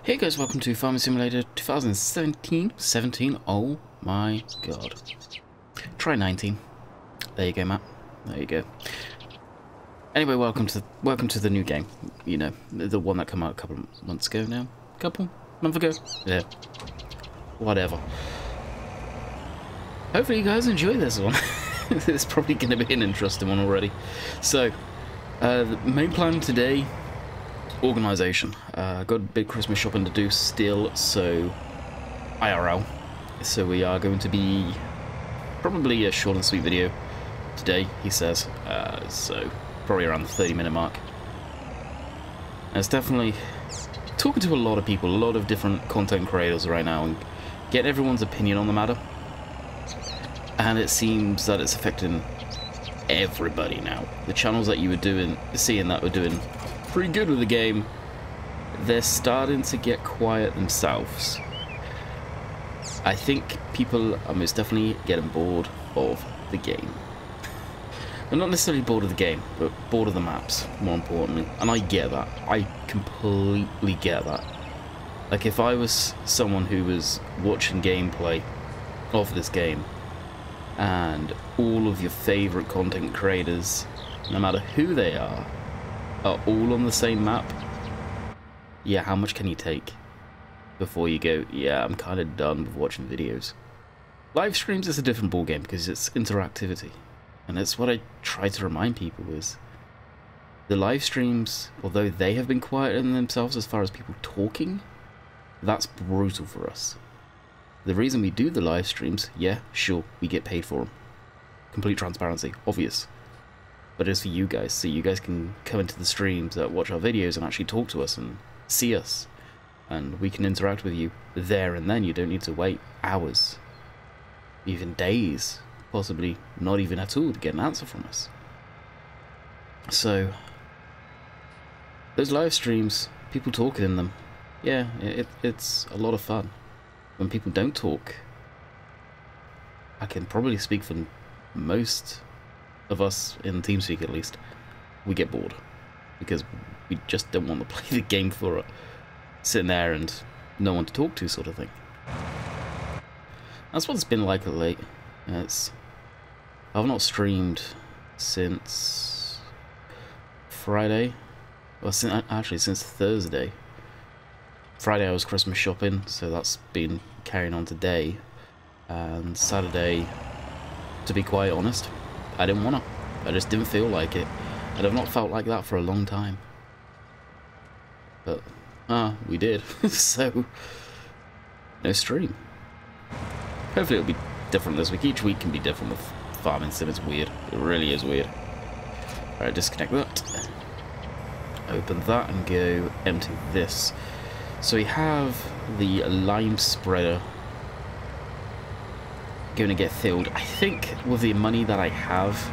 Hey guys, welcome to Farming Simulator 2017. Oh my god. Try 19. There you go, Matt. There you go. Anyway, welcome to the new game. You know, the one that came out a couple of months ago now. Month ago? Yeah. Whatever. Hopefully you guys enjoy this one. It's probably going to be an interesting one already. So, the main plan today, organisation. Got a big Christmas shopping to do still, so IRL. So we are going to be probably a short and sweet video today, he says. So probably around the 30-minute mark. And it's definitely talking to a lot of people, a lot of different content creators right now, and getting everyone's opinion on the matter. And it seems that it's affecting everybody now. The channels that you were seeing that were doing pretty good with the game, they're starting to get quiet themselves. I think people are most definitely getting bored of the game. They're not necessarily bored of the game, but bored of the maps, more importantly. And I get that. I completely get that. Like, if I was someone who was watching gameplay of this game, and all of your favourite content creators, no matter who they are all on the same map, yeah, how much can you take before you go, yeah, I'm kind of done with watching videos? Live streams is a different ballgame because it's interactivity, and that's what I try to remind people is the live streams, although they have been quiet in themselves as far as people talking, that's brutal for us. The reason we do the live streams, yeah, sure, we get paid for them. Complete transparency, obvious. But it's for you guys, so you guys can come into the streams, watch our videos, and actually talk to us and see us. And we can interact with you there and then. You don't need to wait hours, even days, possibly not even at all, to get an answer from us. So, those live streams, people talking in them, yeah, it's a lot of fun. When people don't talk, I can probably speak for most of us in TeamSpeak at least, we get bored because we just don't want to play the game for sitting there and no one to talk to sort of thing. That's what it's been like of late. I've not streamed since Friday, well, since Thursday. Friday I was Christmas shopping, so that's been carrying on today. And Saturday, to be quite honest, I didn't want to. I just didn't feel like it. And I've not felt like that for a long time. But, we did. So, no stream. Hopefully it'll be different this week. Each week can be different with Farming Sim. It's weird. It really is weird. Alright, disconnect that. Open that and go empty this. So we have the lime spreader going to get filled. I think with the money that I have,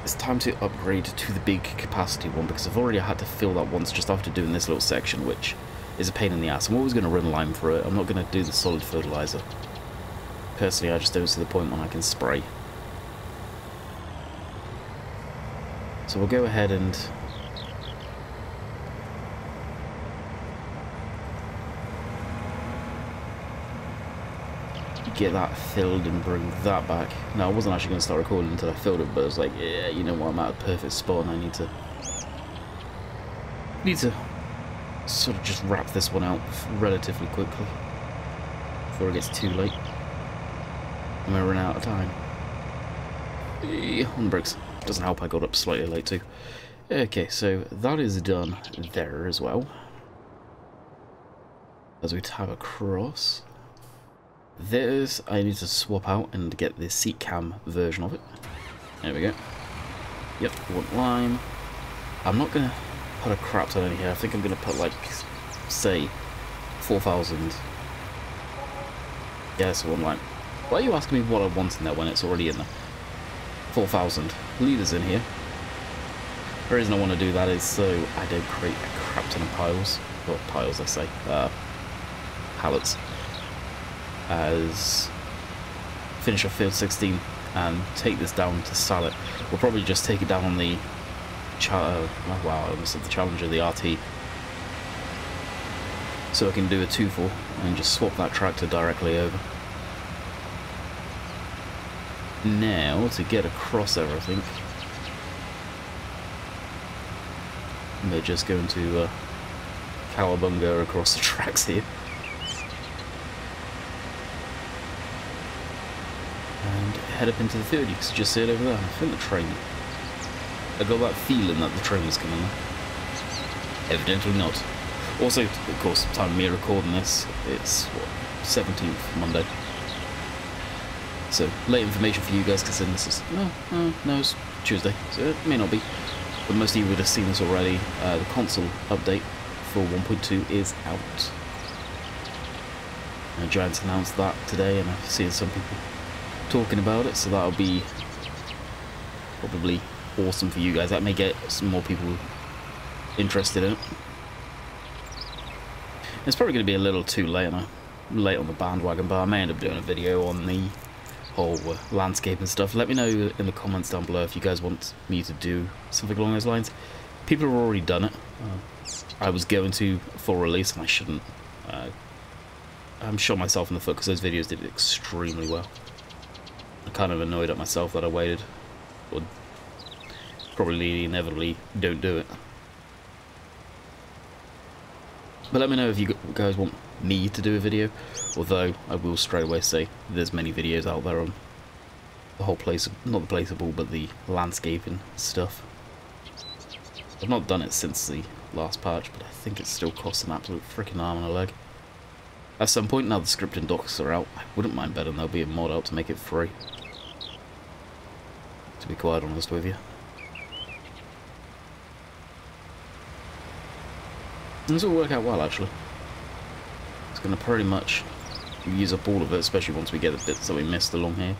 it's time to upgrade to the big capacity one, because I've already had to fill that once just after doing this little section, which is a pain in the ass. I'm always going to run lime through it. I'm not going to do the solid fertilizer. Personally, I just don't see the point when I can spray. So we'll go ahead and get that filled and bring that back. Now, I wasn't actually going to start recording until I filled it, but I was like, yeah, you know what, I'm at a perfect spot and I need to sort of just wrap this one out relatively quickly before it gets too late and we run out of time. On the brakes. Doesn't help I got up slightly late too. Okay, so that is done there as well. As we tab across, this I need to swap out and get the seat cam version of it. There we go. Yep, one lime. I'm not gonna put a crap ton in here. I think I'm gonna put, like, say 4,000. Yeah, so one lime. Why are you asking me what I want in there when it's already in there? 4,000 litres in here. The reason I want to do that is so I don't create a crap ton of piles. Well, piles I say. Pallets. As finish off field 16 and take this down to sell it. We'll probably just take it down on the wow, I almost said the Challenger, the RT. so I can do a 2-4 and just swap that tractor directly over. Now, to get across everything, we're just going to cowabunga across the tracks here. And head up into the field. You can just see it over there. I think the train... I got that feeling that the train was coming there. Evidently not. Also, of course, time of me recording this, it's, what, 17th, Monday. So, late information for you guys, because this is... No, it's Tuesday, so it may not be. But most of you would have seen this already. The console update for 1.2 is out. Giants announced that today, and I've seen some people talking about it, so that'll be probably awesome for you guys. That may get some more people interested in it. It's probably going to be a little too late on the bandwagon, but I may end up doing a video on the whole landscape and stuff. Let me know in the comments down below if you guys want me to do something along those lines. People have already done it. I was going to full release, and I shouldn't. I'm shot myself in the foot because those videos did extremely well. I'm kind of annoyed at myself that I waited, or probably inevitably don't do it. But let me know if you guys want me to do a video, although I will straight away say there's many videos out there on the whole place, not the placeable, but the landscaping stuff. I've not done it since the last patch, but I think it still costs an absolute freaking arm and a leg. At some point, now the scripting docs are out, I wouldn't mind betting there'll be a mod out to make it free. To be quite honest with you. This will work out well, actually. It's going to pretty much use up all of it, especially once we get the bits that we missed along here.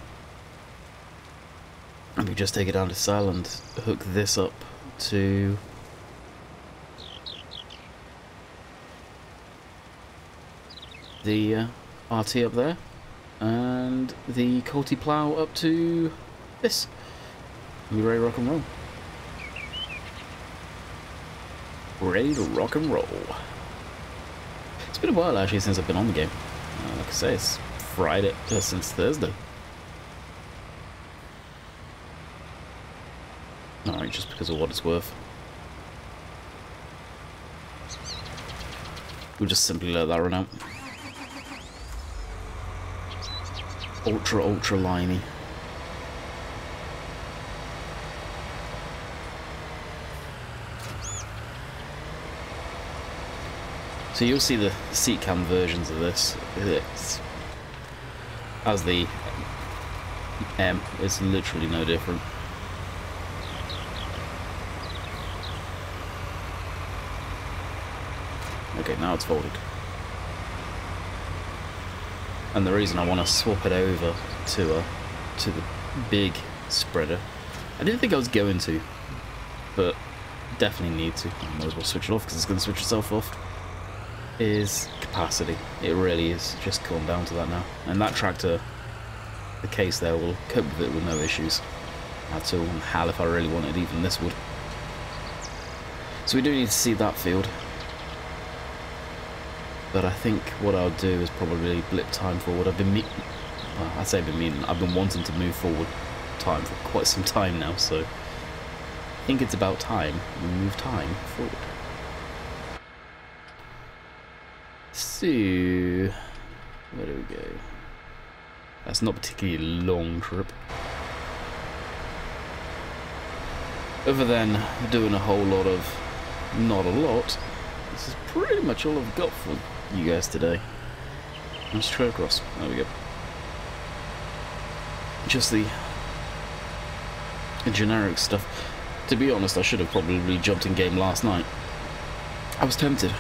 And we just take it down to Sal and hook this up to... the RT up there, and the Colty plough up to this. We ready to rock and roll. Ready to rock and roll. It's been a while actually since I've been on the game. Like I say, it's Friday, since Thursday. Alright, just because of what it's worth. We'll just simply let that run out. Ultra liney. So you'll see the seat cam versions of this. It's, as the M, it's literally no different. Okay, now it's folded. And the reason I want to swap it over to the big spreader, I didn't think I was going to, but definitely need to. I might as well switch it off because it's going to switch itself off. Is capacity. It really is just gone down to that now. And that tractor, the case there, will cope with it with no issues at all. And hell, if I really wanted, even this would. So we do need to see that field. But I think what I'll do is probably blip time forward. I've been I've been wanting to move forward time for quite some time now, so I think it's about time we move time forward. So, where do we go? That's not particularly a long trip. Other than doing a whole lot of, not a lot, this is pretty much all I've got for you guys today. Let's try across. There we go. Just the generic stuff. To be honest, I should have probably jumped in game last night. I was tempted.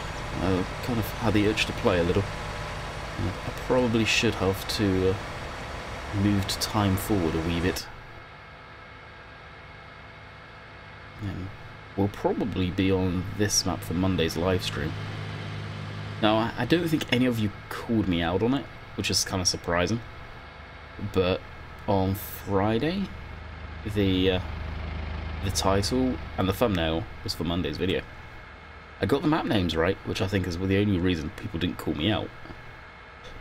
I kind of had the urge to play a little. I probably should have to moved time forward a wee bit. We'll probably be on this map for Monday's live stream. Now, I don't think any of you called me out on it, which is kind of surprising. But on Friday, the title and the thumbnail was for Monday's video. I got the map names right, which I think is the only reason people didn't call me out.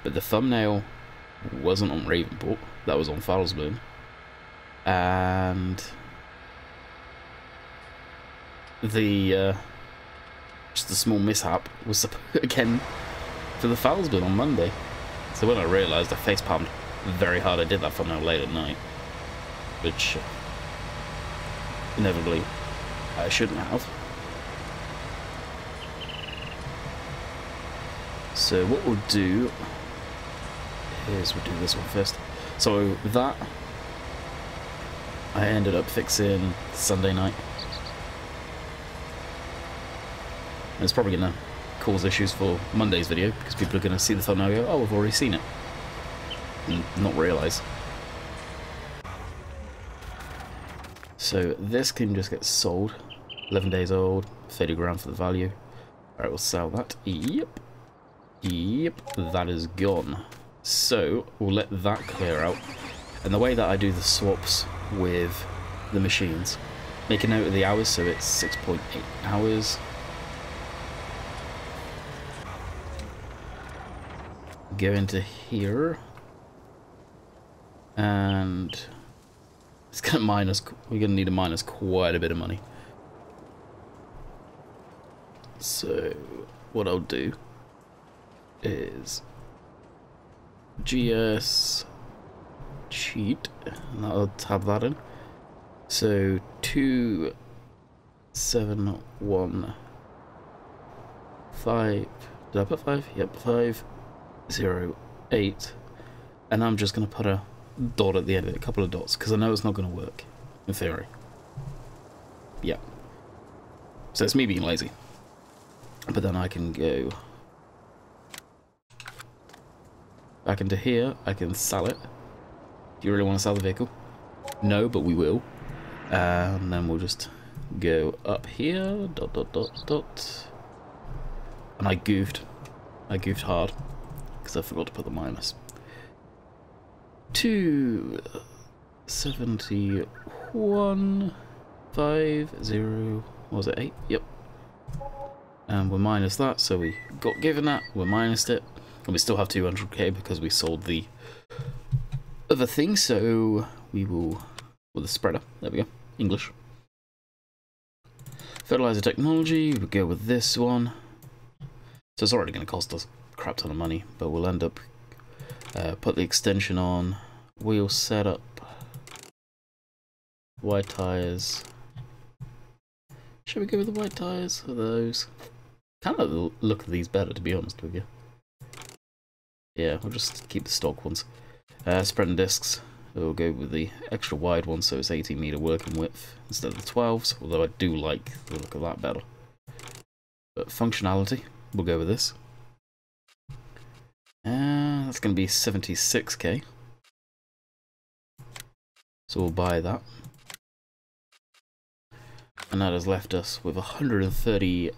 But the thumbnail wasn't on Ravenport, that was on Foulsburn. And the just a small mishap was again for the Foulsburn on Monday. So when I realised, I facepalmed very hard. I did that thumbnail late at night, which inevitably I shouldn't have. So what we'll do is we'll do this one first. So that I ended up fixing Sunday night. And it's probably going to cause issues for Monday's video because people are going to see the thumbnail and go, oh, I've already seen it, and not realise. So this can just get sold. 11 days old, 30 grand for the value. Alright, we'll sell that. Yep. Yep, that is gone. So we'll let that clear out. And the way that I do the swaps with the machines, make a note of the hours, so it's 6.8 hours. Go into here, and it's gonna minus. We're gonna need to minus quite a bit of money. So what I'll do is GS cheat, and I'll tab that in. So 2715. Did I put 5? Yep, 508, and I'm just going to put a dot at the end of it, a couple of dots, because I know it's not going to work in theory. Yeah. So it's me being lazy. But then I can go back into here, I can sell it. Do you really want to sell the vehicle? No, but we will. And then we'll just go up here, dot, dot, dot, dot. And I goofed hard, because I forgot to put the minus. 27150, what was it, 8? Yep. And we'll minus that, so we got given that, we minused it, and we still have 200k because we sold the other thing, so we will, with the spreader, there we go, English. Fertilizer technology, we'll go with this one. So it's already going to cost us a crap ton of money, but we'll end up, put the extension on, wheel setup, white tyres. Should we go with the white tyres for those? Kind of like the look of these better, to be honest with you. Yeah, we'll just keep the stock ones. Spreading discs, we'll go with the extra wide one, so it's 18 metre working width instead of the 12s, although I do like the look of that better. But functionality, we'll go with this. That's going to be 76k. So we'll buy that. And that has left us with 135k.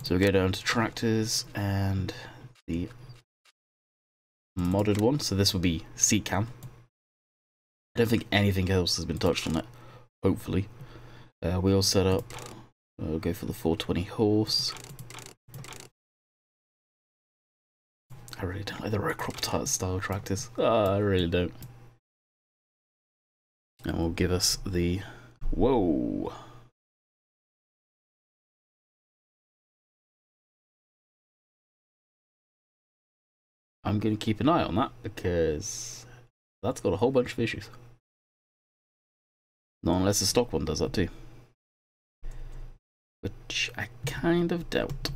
So we'll go down to tractors and the modded one. So this will be C-Cam. I don't think anything else has been touched on it, hopefully. Wheel setup. We'll go for the 420 horse. I really don't like the row crop style tractors. Oh, I really don't. And we'll give us the... Whoa! I'm going to keep an eye on that because that's got a whole bunch of issues. Not unless the stock one does that too. Which I kind of doubt.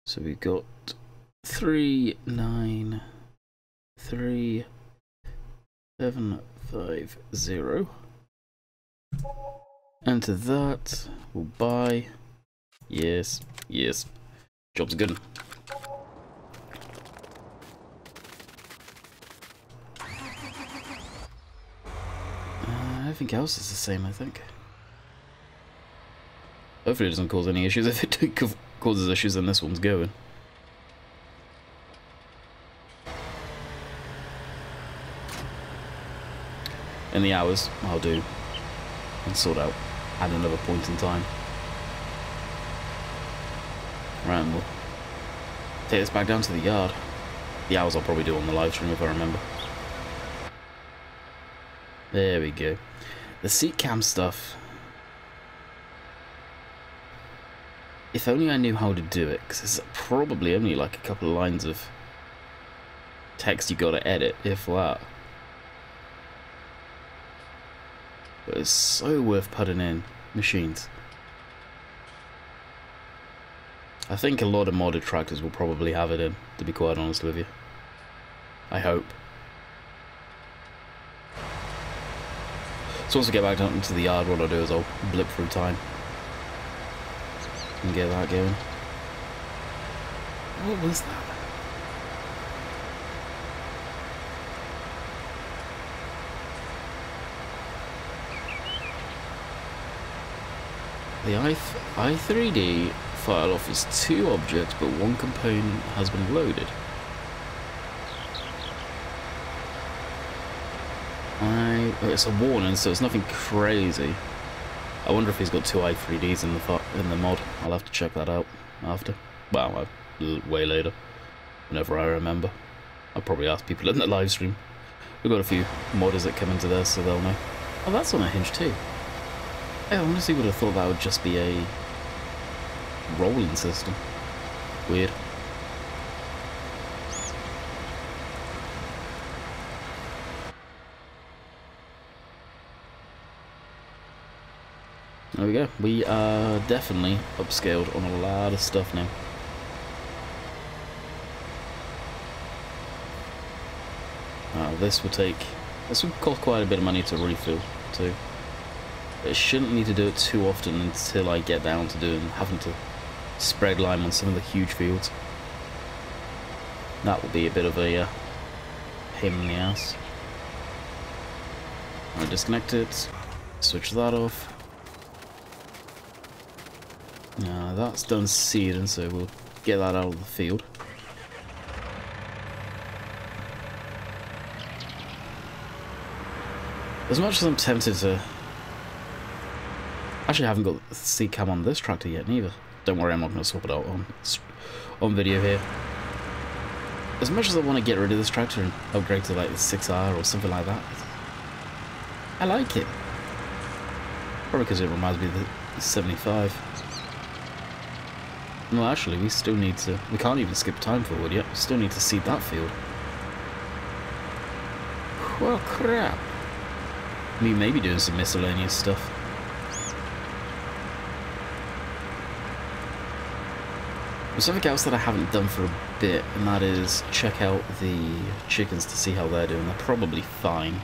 So we've got 393,750. Enter that. We'll buy. Yes, yes. Job's good. Everything else is the same, I think. Hopefully it doesn't cause any issues. If it causes issues, then this one's going. In the hours, I'll do and sort out at another point in time. Right, and we'll take this back down to the yard. The hours I'll probably do on the live stream if I remember. There we go. The seat cam stuff. If only I knew how to do it, because it's probably only like a couple of lines of text you gotta edit, if that. But it's so worth putting in machines. I think a lot of modded tractors will probably have it in, to be quite honest with you. I hope. So once we get back down into the yard, what I'll do is I'll blip through time and get that going. What was that? The i3D file offers 2 objects, but 1 component has been loaded. It's a warning, so it's nothing crazy. I wonder if he's got 2 i3Ds in the mod. I'll have to check that out after. Well, way later, whenever I remember. I'll probably ask people in the live stream. We've got a few modders that come into this, so they'll know. Oh, that's on a hinge too. I honestly would have thought that would just be a rolling system. Weird. There we go. We are definitely upscaled on a lot of stuff now. This will cost quite a bit of money to refill too. But I shouldn't need to do it too often until I get down to having to spread lime on some of the huge fields. That will be a bit of a pain in the ass. I'll disconnect it, switch that off. That's done seeding, so we'll get that out of the field. As much as I'm tempted to... Actually, I haven't got the seat cam on this tractor yet, neither. Don't worry, I'm not going to swap it out on video here. As much as I want to get rid of this tractor and upgrade to like the 6R or something like that, I like it. Probably because it reminds me of the 75. Well, actually, we still need to... We can't even skip time forward yet. We still need to seed that field. Well, crap. We may be doing some miscellaneous stuff. There's something else that I haven't done for a bit, and that is check out the chickens to see how they're doing. They're probably fine.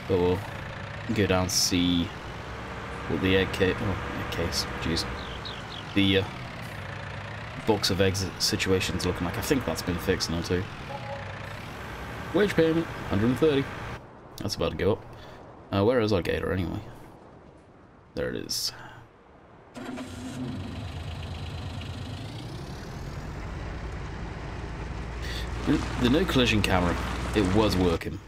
But we'll go down to see what the egg case... Oh, egg case. Jeez. The box of eggs situation's looking like. I think that's been fixed now too. Wage payment, 130. That's about to go up. Where is our gator anyway? There it is. The no collision camera, it was working.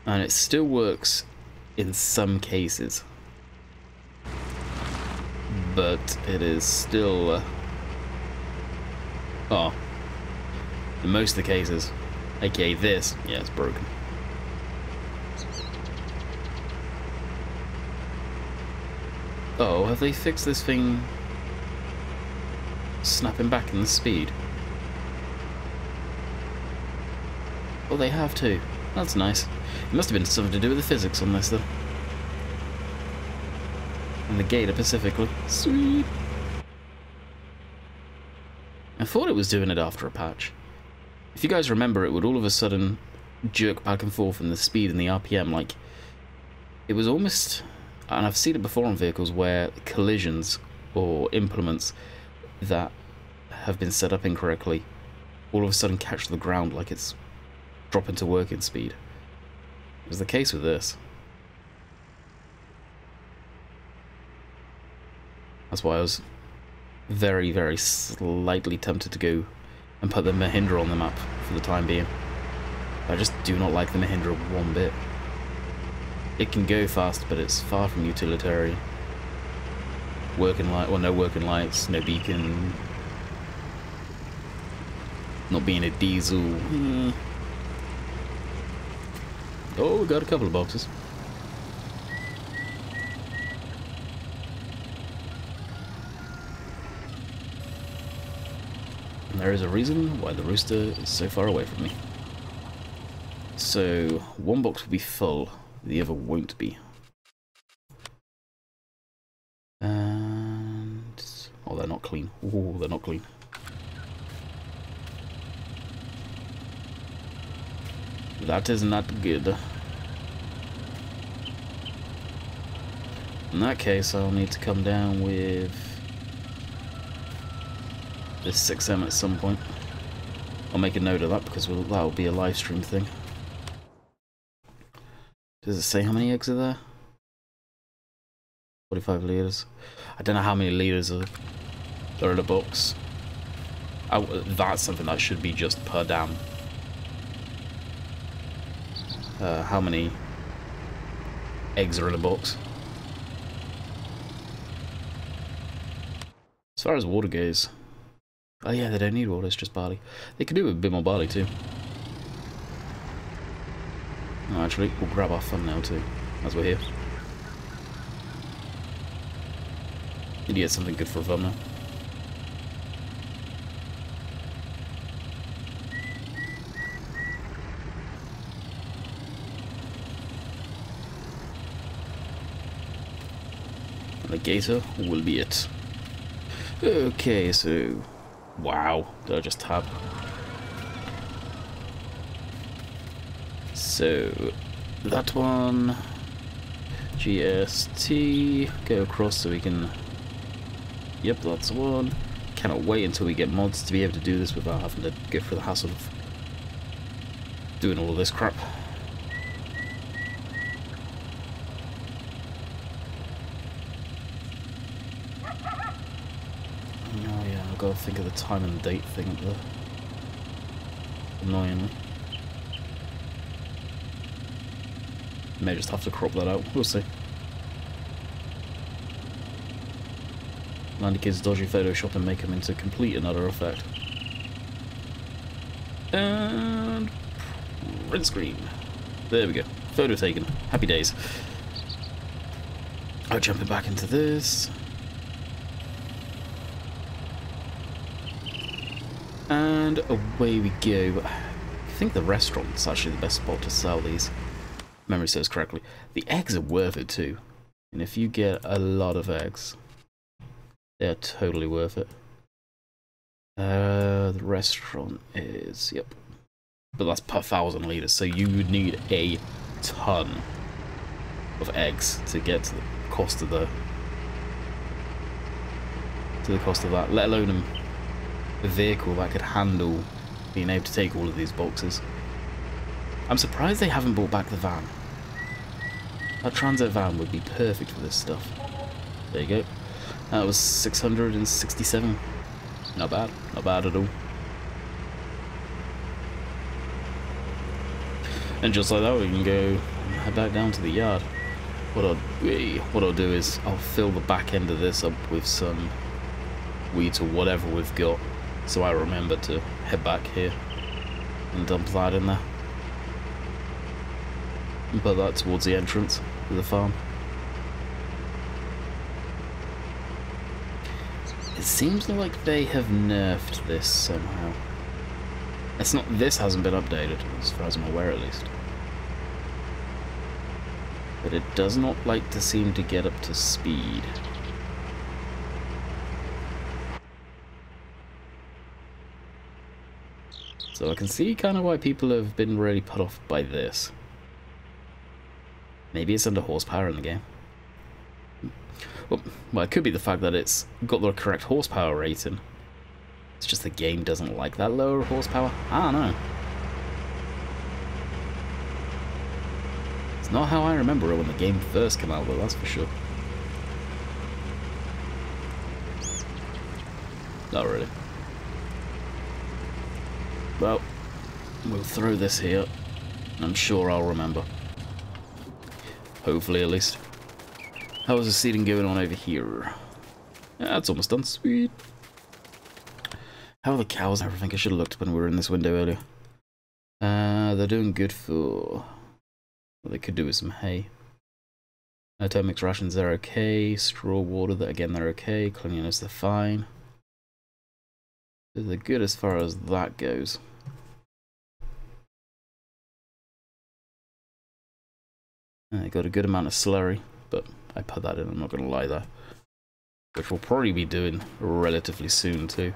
And it still works in some cases. But it is still... in most of the cases, aka this, yeah, it's broken. Oh, have they fixed this thing snapping back in the speed? Oh, they have too. That's nice. It must have been something to do with the physics on this, though. And the gator specifically. Sweet! I thought it was doing it after a patch. If you guys remember, it would all of a sudden jerk back and forth in the speed and the RPM, like... It was almost... And I've seen it before on vehicles where collisions or implements that have been set up incorrectly all of a sudden catch the ground like it's dropping to working speed. It was the case with this. That's why I was very, very slightly tempted to go and put the Mahindra on the map for the time being. I just do not like the Mahindra one bit. It can go fast, but it's far from utilitarian. Working light, well, no working lights, no beacon. Not being a diesel. Oh, we got a couple of boxes. And there is a reason why the rooster is so far away from me. So, one box will be full, the other won't be. And... oh, they're not clean. Oh, they're not clean. That is not good. In that case, I'll need to come down with this 6M at some point. I'll make a note of that because that'll be a live stream thing. Does it say how many eggs are there? 45 litres. I don't know how many litres are in a box. That's something that should be just per dam. How many eggs are in a box? As far as water goes, oh yeah, they don't need water, it's just barley. They could do with a bit more barley too. Oh, actually, we'll grab our thumbnail too, as we're here. Need to get something good for a thumbnail. The gator will be it. Okay, so... wow, did I just tab? So... that one... GST... go across so we can... yep, that's the one. Cannot wait until we get mods to be able to do this without having to go through the hassle of doing all of this crap. I've got to think of the time and date thing up there. Annoyingly. May just have to crop that out. We'll see. Landy Kids dodgy Photoshop and make them into complete another effect. And... print screen. There we go. Photo taken. Happy days. I'll jump it back into this. And away we go. I think the restaurant's actually the best spot to sell these. If memory serves correctly. The eggs are worth it too. And if you get a lot of eggs, they're totally worth it. The restaurant is, yep. But that's per 1,000 litres, so you would need a ton of eggs to get to the cost of that, let alone a vehicle that could handle being able to take all of these boxes. I'm surprised they haven't brought back the van. That transit van would be perfect for this stuff. There you go. That was 667. Not bad. Not bad at all. And just like that, we can go head back down to the yard. What I'll do is I'll fill the back end of this up with some wheat or whatever we've got, so I remember to head back here and dump that in there. And put that towards the entrance to the farm. It seems like they have nerfed this somehow. It's not. This hasn't been updated, as far as I'm aware, at least. But it does not like to seem to get up to speed. So I can see kind of why people have been really put off by this. Maybe it's under horsepower in the game. Well, it could be the fact that it's got the correct horsepower rating. It's just the game doesn't like that lower horsepower. I don't know. It's not how I remember it when the game first came out, but that's for sure. Not really. Well, we'll throw this here. I'm sure I'll remember. Hopefully, at least. How's the seeding going on over here? Yeah, that's almost done. Sweet. How are the cows and everything? I should have looked when we were in this window earlier. They're doing good for... What they could do with some hay. Mix rations, they're okay. Straw water, again, they're okay. Cleanliness, they're fine. They're good as far as that goes. They got a good amount of slurry, but I put that in, I'm not going to lie there. Which we'll probably be doing relatively soon too.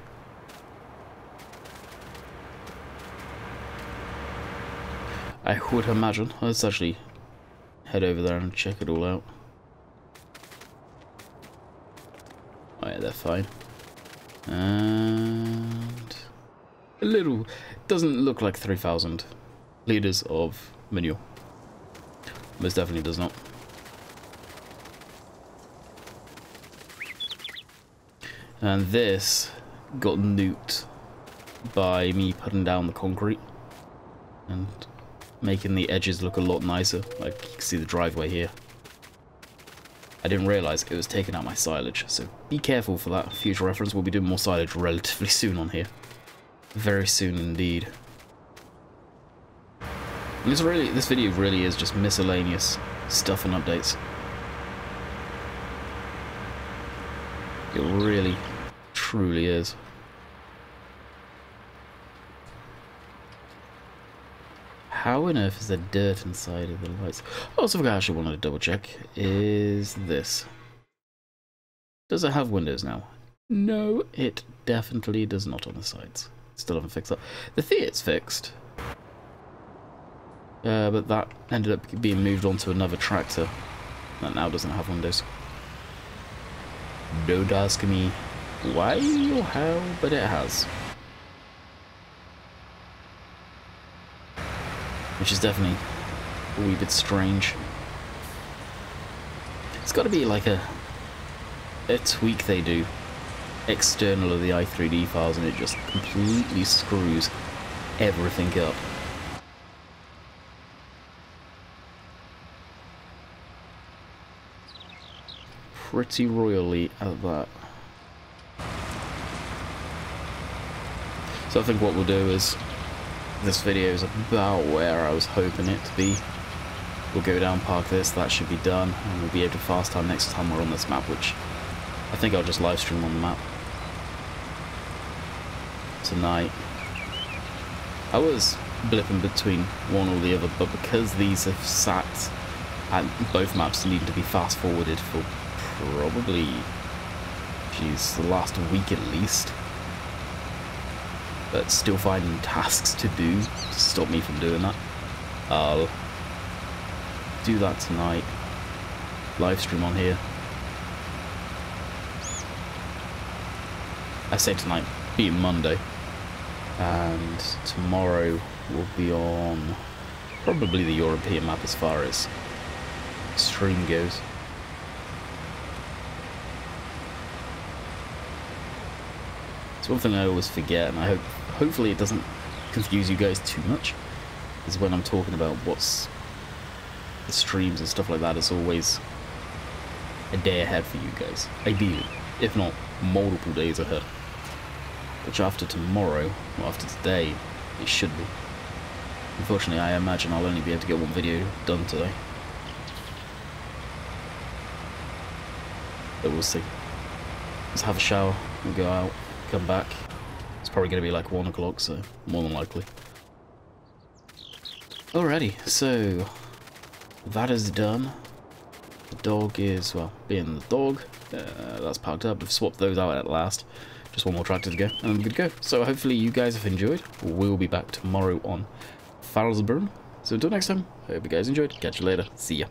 I would imagine. Let's actually head over there and check it all out. Oh yeah, they're fine. And a little, doesn't look like 3,000 litres of manure. Most definitely does not. And this got nuked by me putting down the concrete and making the edges look a lot nicer. Like you can see the driveway here. I didn't realise it was taking out my silage, so be careful for that. Future reference, we'll be doing more silage relatively soon on here. Very soon indeed. And this video really is just miscellaneous stuff and updates. It really, truly is. How on earth is there dirt inside of the lights? Oh, something I actually wanted to double check is this. Does it have windows now? No, it definitely does not on the sides. Still haven't fixed that. The theatre's fixed. But that ended up being moved onto another tractor that now doesn't have windows. Don't ask me why or how, but it has. Which is definitely a wee bit strange. It's got to be like a tweak they do external of the i3D files, and it just completely screws everything up. Pretty royally at that. So I think what we'll do is, this video is about where I was hoping it to be. We'll go down, park this, that should be done, and we'll be able to fast time next time we're on this map, which I think I'll just live stream on the map tonight. I was blipping between one or the other, but because these have sat and both maps need to be fast forwarded for probably, geez, the last week at least, but still finding tasks to do to stop me from doing that. I'll do that tonight, live stream on here. I say tonight, being Monday, and tomorrow will be on probably the European map as far as stream goes. It's one thing I always forget, and I hopefully it doesn't confuse you guys too much, is when I'm talking about what's the streams and stuff like that, it's always a day ahead for you guys, ideally, if not multiple days ahead. Which after tomorrow, or after today, it should be. Unfortunately, I imagine I'll only be able to get one video done today. But we'll see. Let's have a shower, we'll go out, come back. It's probably going to be like 1 o'clock, so more than likely. Alrighty, so that is done. The dog is, well, being the dog. That's parked up. We've swapped those out at last. Just one more tractor to go, and I'm good to go. So hopefully you guys have enjoyed. We'll be back tomorrow on Farrellsburn. So until next time, I hope you guys enjoyed. Catch you later. See ya.